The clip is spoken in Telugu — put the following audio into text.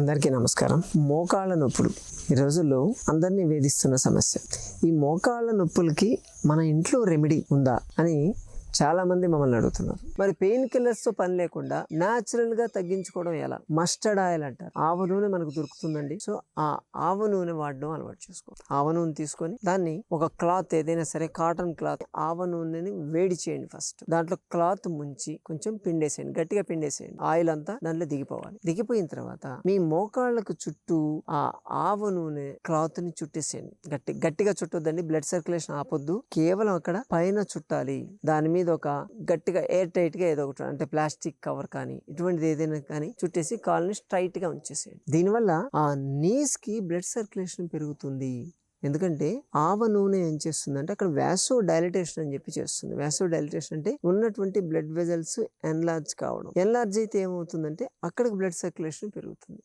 అందరికీ నమస్కారం. మోకాళ్ళ నొప్పులు ఈ రోజుల్లో అందరినీ వేధిస్తున్న సమస్య. ఈ మోకాళ్ళ నొప్పులకి మన ఇంట్లో రెమెడీ ఉందా అని చాలా మంది మమ్మల్ని అడుగుతున్నారు. మరి పెయిన్ కిల్లర్స్ తో పని లేకుండా న్యాచురల్ గా తగ్గించుకోవడం ఎలా? మస్టర్డ్ ఆయిల్ అంటారు. ఆవ నూనె మనకు దొరుకుతుందండి. సో ఆ ఆవ నూనె వాడడం అలవాటు చేసుకో. ఆవ నూనె తీసుకొని దాన్ని ఒక క్లాత్ ఏదైనా సరే, కాటన్ క్లాత్, ఆవ నూనెని వేడి చేయండి. ఫస్ట్ దాంట్లో క్లాత్ ముంచి కొంచెం పిండేసేయండి, గట్టిగా పిండేసేయండి. ఆయిల్ అంతా దాంట్లో దిగిపోవాలి. దిగిపోయిన తర్వాత మీ మోకాళ్ళకు చుట్టూ ఆ ఆవ నూనె క్లాత్ ని చుట్టేసేయండి. గట్టిగా చుట్టొద్దండి, బ్లడ్ సర్క్యులేషన్ ఆపొద్దు. కేవలం అక్కడ పైన చుట్టాలి. దాని మీద ఒక గట్టిగా ఎయిర్ టైట్ గా ఏదో ఒకటి, అంటే ప్లాస్టిక్ కవర్ కానీ ఇటువంటిది ఏదైనా కానీ చుట్టేసి కాళ్ళని స్ట్రైట్ గా ఉంచేసేయండి. దీనివల్ల ఆ నీస్ కి బ్లడ్ సర్క్యులేషన్ పెరుగుతుంది. ఎందుకంటే ఆవ నూనె ఏం చేస్తుందంటే అక్కడ వ్యాసో డైలటేషన్ అని చెప్పి చేస్తుంది. వ్యాసో డైలటేషన్ అంటే ఉన్నటువంటి బ్లడ్ వెజల్స్ ఎన్లార్జ్ కావడం. ఎన్లార్జ్ అయితే ఏమవుతుందంటే అక్కడికి బ్లడ్ సర్క్యులేషన్ పెరుగుతుంది.